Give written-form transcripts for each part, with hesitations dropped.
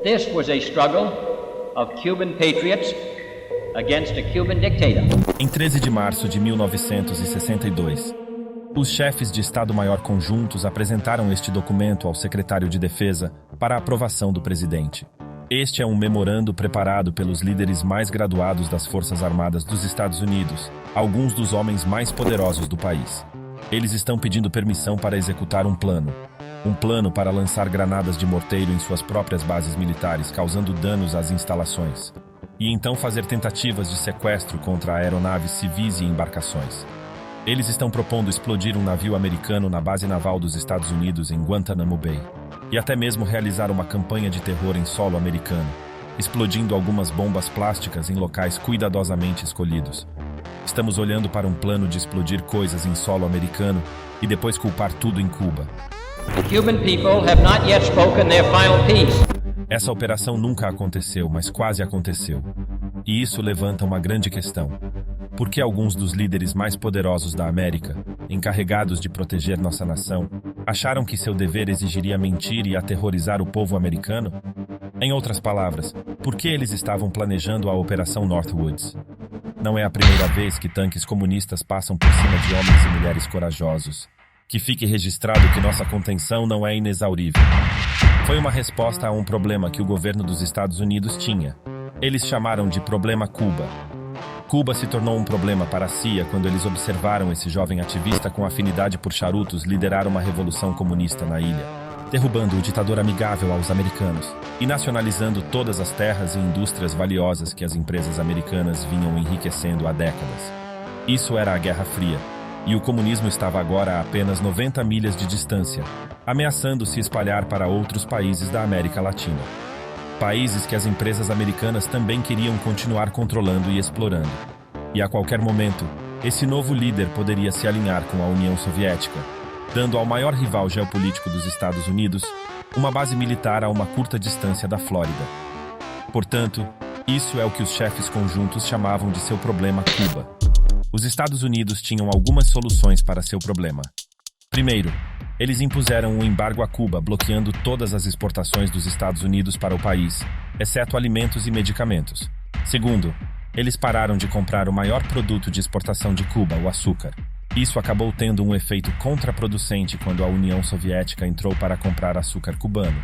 This was a struggle of Cuban patriots against a Cuban dictator. Em 13 de março de 1962, os chefes de Estado-Maior conjuntos apresentaram este documento ao secretário de Defesa para a aprovação do presidente. Este é um memorando preparado pelos líderes mais graduados das Forças Armadas dos Estados Unidos, alguns dos homens mais poderosos do país. Eles estão pedindo permissão para executar um plano para lançar granadas de morteiro em suas próprias bases militares, causando danos às instalações, e então fazer tentativas de sequestro contra aeronaves civis e embarcações. Eles estão propondo explodir um navio americano na base naval dos Estados Unidos em Guantanamo Bay, e até mesmo realizar uma campanha de terror em solo americano, explodindo algumas bombas plásticas em locais cuidadosamente escolhidos. Estamos olhando para um plano de explodir coisas em solo americano e depois culpar tudo em Cuba. The Cuban people have not yet spoken their final piece. Essa operação nunca aconteceu, mas quase aconteceu. E isso levanta uma grande questão. Por que alguns dos líderes mais poderosos da América, encarregados de proteger nossa nação, acharam que seu dever exigiria mentir e aterrorizar o povo americano? Em outras palavras, por que eles estavam planejando a Operação Northwoods? Não é a primeira vez que tanques comunistas passam por cima de homens e mulheres corajosos. Que fique registrado que nossa contenção não é inexaurível. Foi uma resposta a um problema que o governo dos Estados Unidos tinha. Eles chamaram de Problema Cuba. Cuba se tornou um problema para a CIA quando eles observaram esse jovem ativista com afinidade por charutos liderar uma revolução comunista na ilha, derrubando o ditador amigável aos americanos e nacionalizando todas as terras e indústrias valiosas que as empresas americanas vinham enriquecendo há décadas. Isso era a Guerra Fria. E o comunismo estava agora a apenas 90 milhas de distância, ameaçando se espalhar para outros países da América Latina. Países que as empresas americanas também queriam continuar controlando e explorando. E a qualquer momento, esse novo líder poderia se alinhar com a União Soviética, dando ao maior rival geopolítico dos Estados Unidos uma base militar a uma curta distância da Flórida. Portanto, isso é o que os chefes conjuntos chamavam de seu problema Cuba. Os Estados Unidos tinham algumas soluções para seu problema. Primeiro, eles impuseram um embargo a Cuba, bloqueando todas as exportações dos Estados Unidos para o país, exceto alimentos e medicamentos. Segundo, eles pararam de comprar o maior produto de exportação de Cuba, o açúcar. Isso acabou tendo um efeito contraproducente quando a União Soviética entrou para comprar açúcar cubano,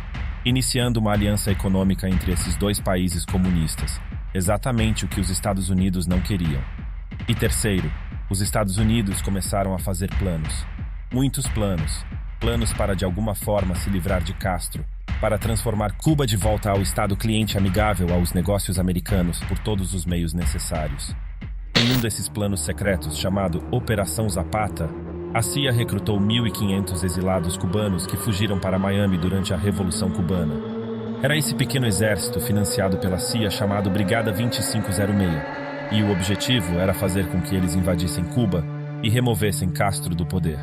iniciando uma aliança econômica entre esses dois países comunistas, exatamente o que os Estados Unidos não queriam. E terceiro, os Estados Unidos começaram a fazer planos. Muitos planos. Planos para de alguma forma se livrar de Castro, para transformar Cuba de volta ao estado cliente amigável aos negócios americanos por todos os meios necessários. Em um desses planos secretos, chamado Operação Zapata, a CIA recrutou 1.500 exilados cubanos que fugiram para Miami durante a Revolução Cubana. Era esse pequeno exército financiado pela CIA chamado Brigada 2506. E o objetivo era fazer com que eles invadissem Cuba e removessem Castro do poder.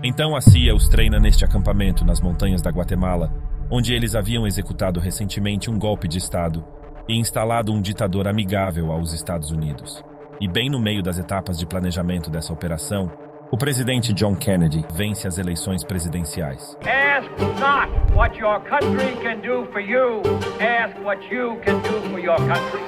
Então a CIA os treina neste acampamento nas montanhas da Guatemala, onde eles haviam executado recentemente um golpe de Estado e instalado um ditador amigável aos Estados Unidos. E bem no meio das etapas de planejamento dessa operação, o presidente John Kennedy vence as eleições presidenciais. Ask not what your country can do for you. Ask what you can do for your country.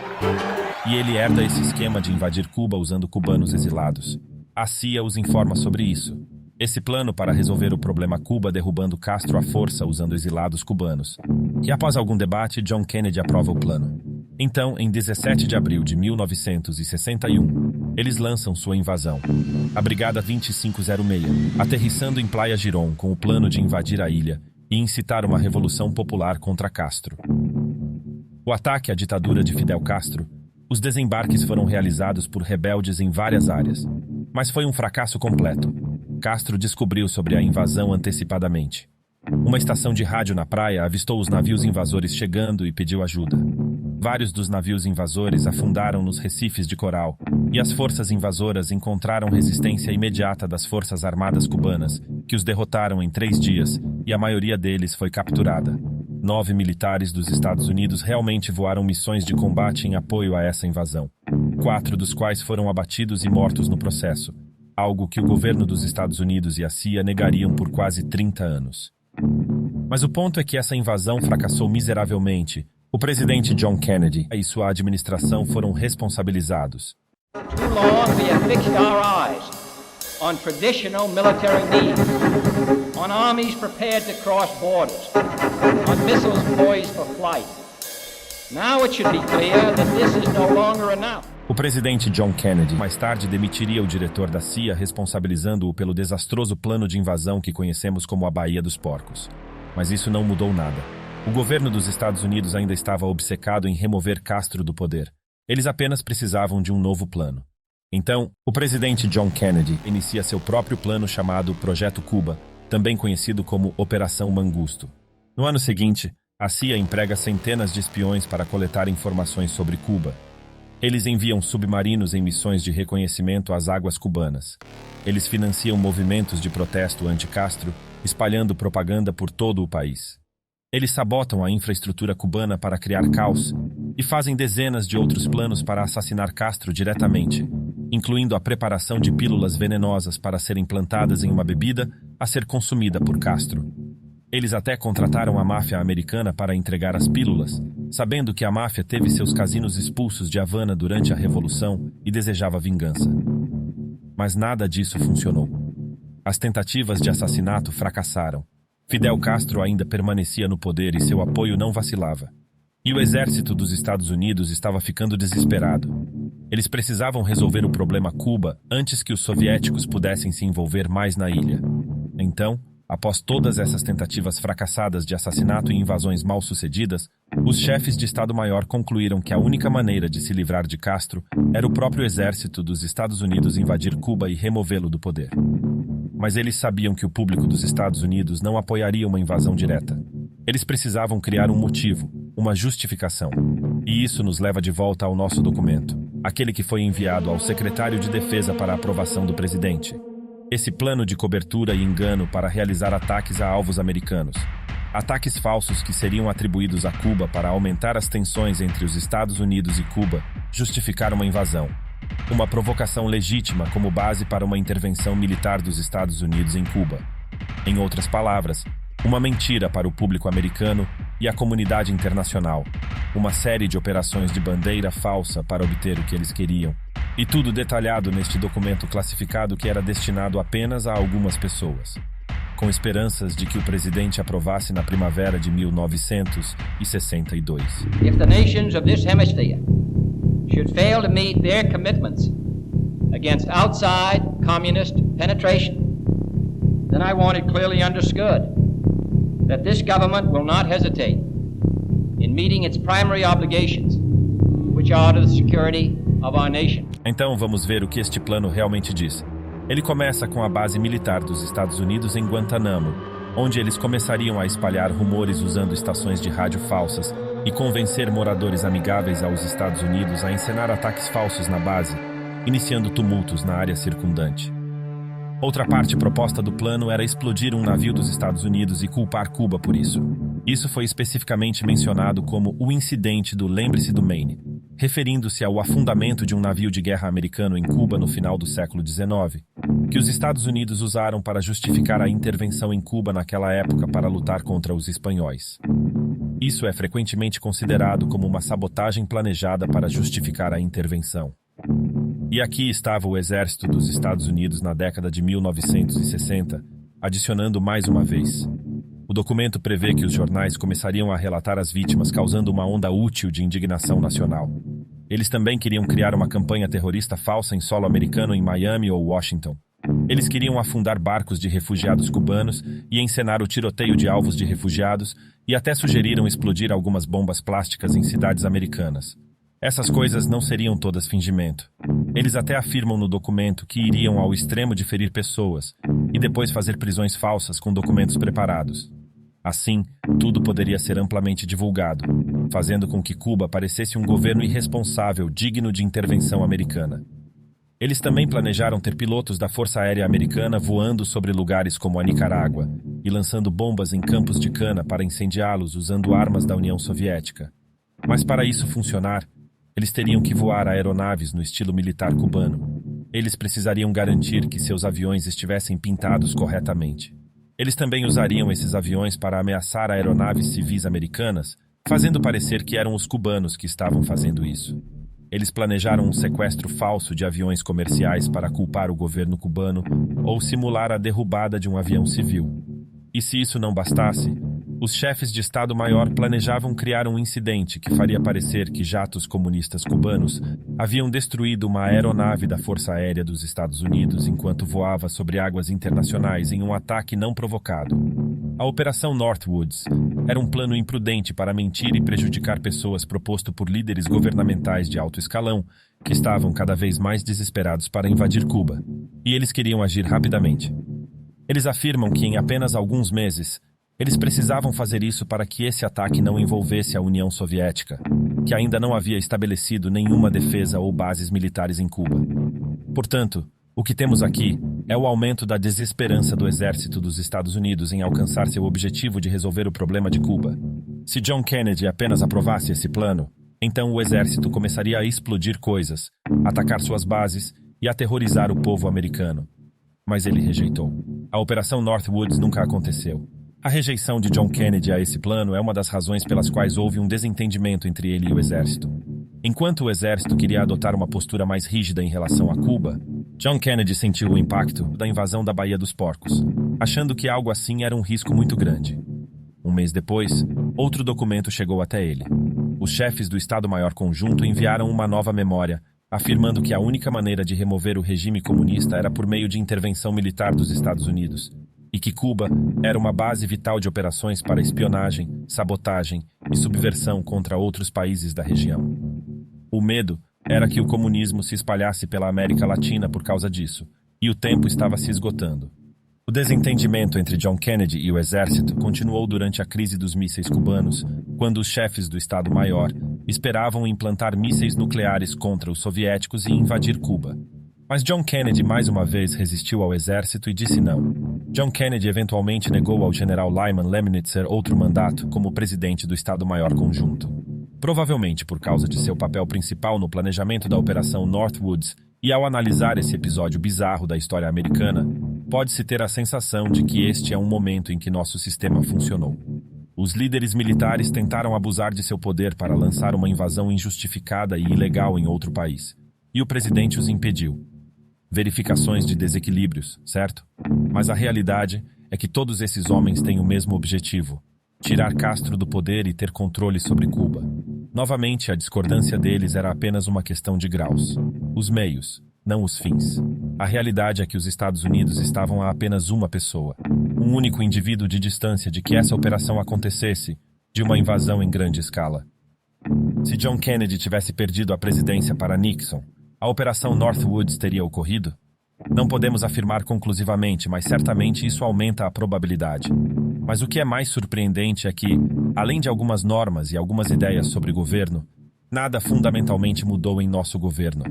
E ele herda esse esquema de invadir Cuba usando cubanos exilados. A CIA os informa sobre isso. Esse plano para resolver o problema Cuba derrubando Castro à força usando exilados cubanos. E após algum debate, John Kennedy aprova o plano. Então, em 17 de abril de 1961, eles lançam sua invasão. A Brigada 2506, aterrissando em Playa Girón com o plano de invadir a ilha e incitar uma revolução popular contra Castro. O ataque à ditadura de Fidel Castro, os desembarques foram realizados por rebeldes em várias áreas, mas foi um fracasso completo. Castro descobriu sobre a invasão antecipadamente. Uma estação de rádio na praia avistou os navios invasores chegando e pediu ajuda. Vários dos navios invasores afundaram nos recifes de coral, e as forças invasoras encontraram resistência imediata das forças armadas cubanas, que os derrotaram em 3 dias, e a maioria deles foi capturada. 9 militares dos Estados Unidos realmente voaram missões de combate em apoio a essa invasão, 4 dos quais foram abatidos e mortos no processo, algo que o governo dos Estados Unidos e a CIA negariam por quase 30 anos. Mas o ponto é que essa invasão fracassou miseravelmente, O presidente John Kennedy e sua administração foram responsabilizados. Too long we have fixed our eyes on traditional military needs, on armies prepared to cross borders, on missiles poised for flight. Now it should be clear that this is no longer enough. O presidente John Kennedy mais tarde demitiria o diretor da CIA, responsabilizando-o pelo desastroso plano de invasão que conhecemos como a Baía dos Porcos. Mas isso não mudou nada. O governo dos Estados Unidos ainda estava obcecado em remover Castro do poder. Eles apenas precisavam de um novo plano. Então, o presidente John Kennedy inicia seu próprio plano chamado Projeto Cuba, também conhecido como Operação Mangusto. No ano seguinte, a CIA emprega centenas de espiões para coletar informações sobre Cuba. Eles enviam submarinos em missões de reconhecimento às águas cubanas. Eles financiam movimentos de protesto anti-Castro, espalhando propaganda por todo o país. Eles sabotam a infraestrutura cubana para criar caos e fazem dezenas de outros planos para assassinar Castro diretamente, incluindo a preparação de pílulas venenosas para serem plantadas em uma bebida a ser consumida por Castro. Eles até contrataram a máfia americana para entregar as pílulas, sabendo que a máfia teve seus casinos expulsos de Havana durante a Revolução e desejava vingança. Mas nada disso funcionou. As tentativas de assassinato fracassaram. Fidel Castro ainda permanecia no poder e seu apoio não vacilava. E o exército dos Estados Unidos estava ficando desesperado. Eles precisavam resolver o problema Cuba antes que os soviéticos pudessem se envolver mais na ilha. Então, após todas essas tentativas fracassadas de assassinato e invasões mal sucedidas, os chefes de Estado-Maior concluíram que a única maneira de se livrar de Castro era o próprio exército dos Estados Unidos invadir Cuba e removê-lo do poder. Mas eles sabiam que o público dos Estados Unidos não apoiaria uma invasão direta. Eles precisavam criar um motivo, uma justificação. E isso nos leva de volta ao nosso documento, aquele que foi enviado ao secretário de Defesa para aprovação do presidente. Esse plano de cobertura e engano para realizar ataques a alvos americanos. Ataques falsos que seriam atribuídos a Cuba para aumentar as tensões entre os Estados Unidos e Cuba, justificar uma invasão. Uma provocação legítima como base para uma intervenção militar dos Estados Unidos em Cuba. Em outras palavras, uma mentira para o público americano e a comunidade internacional. Uma série de operações de bandeira falsa para obter o que eles queriam. E tudo detalhado neste documento classificado que era destinado apenas a algumas pessoas, com esperanças de que o presidente aprovasse na primavera de 1962. If the nations of this hemisphere should fail to meet their commitments against outside communist penetration, then I want it clearly understood that this government will not hesitate in meeting its primary obligations, which are to the security of our nation. Então vamos ver o que este plano realmente diz. Ele começa com a base militar dos Estados Unidos em Guantánamo, onde eles começariam a espalhar rumores usando estações de rádio falsas e convencer moradores amigáveis aos Estados Unidos a encenar ataques falsos na base, iniciando tumultos na área circundante. Outra parte proposta do plano era explodir um navio dos Estados Unidos e culpar Cuba por isso. Isso foi especificamente mencionado como o incidente do Lembre-se do Maine, referindo-se ao afundamento de um navio de guerra americano em Cuba no final do século XIX, que os Estados Unidos usaram para justificar a intervenção em Cuba naquela época para lutar contra os espanhóis. Isso é frequentemente considerado como uma sabotagem planejada para justificar a intervenção. E aqui estava o exército dos Estados Unidos na década de 1960, adicionando mais uma vez. O documento prevê que os jornais começariam a relatar as vítimas, causando uma onda útil de indignação nacional. Eles também queriam criar uma campanha terrorista falsa em solo americano em Miami ou Washington. Eles queriam afundar barcos de refugiados cubanos e encenar o tiroteio de alvos de refugiados e até sugeriram explodir algumas bombas plásticas em cidades americanas. Essas coisas não seriam todas fingimento. Eles até afirmam no documento que iriam ao extremo de ferir pessoas e depois fazer prisões falsas com documentos preparados. Assim, tudo poderia ser amplamente divulgado, fazendo com que Cuba parecesse um governo irresponsável digno de intervenção americana. Eles também planejaram ter pilotos da Força Aérea Americana voando sobre lugares como a Nicarágua e lançando bombas em campos de cana para incendiá-los usando armas da União Soviética. Mas para isso funcionar, eles teriam que voar aeronaves no estilo militar cubano. Eles precisariam garantir que seus aviões estivessem pintados corretamente. Eles também usariam esses aviões para ameaçar aeronaves civis americanas, fazendo parecer que eram os cubanos que estavam fazendo isso. Eles planejaram um sequestro falso de aviões comerciais para culpar o governo cubano ou simular a derrubada de um avião civil. E se isso não bastasse, os chefes de Estado-Maior planejavam criar um incidente que faria parecer que jatos comunistas cubanos haviam destruído uma aeronave da Força Aérea dos Estados Unidos enquanto voava sobre águas internacionais em um ataque não provocado. A Operação Northwoods era um plano imprudente para mentir e prejudicar pessoas proposto por líderes governamentais de alto escalão que estavam cada vez mais desesperados para invadir Cuba. E eles queriam agir rapidamente. Eles afirmam que em apenas alguns meses, eles precisavam fazer isso para que esse ataque não envolvesse a União Soviética, que ainda não havia estabelecido nenhuma defesa ou bases militares em Cuba. Portanto, o que temos aqui é o aumento da desesperança do exército dos Estados Unidos em alcançar seu objetivo de resolver o problema de Cuba. Se John Kennedy apenas aprovasse esse plano, então o exército começaria a explodir coisas, atacar suas bases e aterrorizar o povo americano. Mas ele rejeitou. A Operação Northwoods nunca aconteceu. A rejeição de John Kennedy a esse plano é uma das razões pelas quais houve um desentendimento entre ele e o exército. Enquanto o exército queria adotar uma postura mais rígida em relação a Cuba, John Kennedy sentiu o impacto da invasão da Baía dos Porcos, achando que algo assim era um risco muito grande. Um mês depois, outro documento chegou até ele. Os chefes do Estado-Maior Conjunto enviaram uma nova memória, afirmando que a única maneira de remover o regime comunista era por meio de intervenção militar dos Estados Unidos, e que Cuba era uma base vital de operações para espionagem, sabotagem e subversão contra outros países da região. O medo era que o comunismo se espalhasse pela América Latina por causa disso, e o tempo estava se esgotando. O desentendimento entre John Kennedy e o exército continuou durante a crise dos mísseis cubanos, quando os chefes do Estado-Maior esperavam implantar mísseis nucleares contra os soviéticos e invadir Cuba. Mas John Kennedy mais uma vez resistiu ao exército e disse não. John Kennedy eventualmente negou ao general Lyman Lemnitzer outro mandato como presidente do Estado-Maior Conjunto. Provavelmente por causa de seu papel principal no planejamento da Operação Northwoods, e ao analisar esse episódio bizarro da história americana, pode-se ter a sensação de que este é um momento em que nosso sistema funcionou. Os líderes militares tentaram abusar de seu poder para lançar uma invasão injustificada e ilegal em outro país, e o presidente os impediu. Verificações de desequilíbrios, certo? Mas a realidade é que todos esses homens têm o mesmo objetivo: tirar Castro do poder e ter controle sobre Cuba. Novamente, a discordância deles era apenas uma questão de graus. Os meios, não os fins. A realidade é que os Estados Unidos estavam a apenas uma pessoa, um único indivíduo de distância de que essa operação acontecesse, de uma invasão em grande escala. Se John Kennedy tivesse perdido a presidência para Nixon, a Operação Northwoods teria ocorrido? Não podemos afirmar conclusivamente, mas certamente isso aumenta a probabilidade. Mas o que é mais surpreendente é que, além de algumas normas e algumas ideias sobre governo, nada fundamentalmente mudou em nosso governo.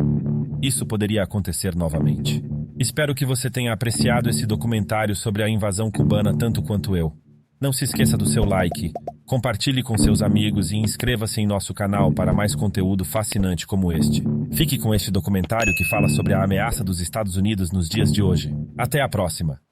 Isso poderia acontecer novamente. Espero que você tenha apreciado esse documentário sobre a invasão cubana tanto quanto eu. Não se esqueça do seu like, compartilhe com seus amigos e inscreva-se em nosso canal para mais conteúdo fascinante como este. Fique com este documentário que fala sobre a ameaça dos Estados Unidos nos dias de hoje. Até a próxima!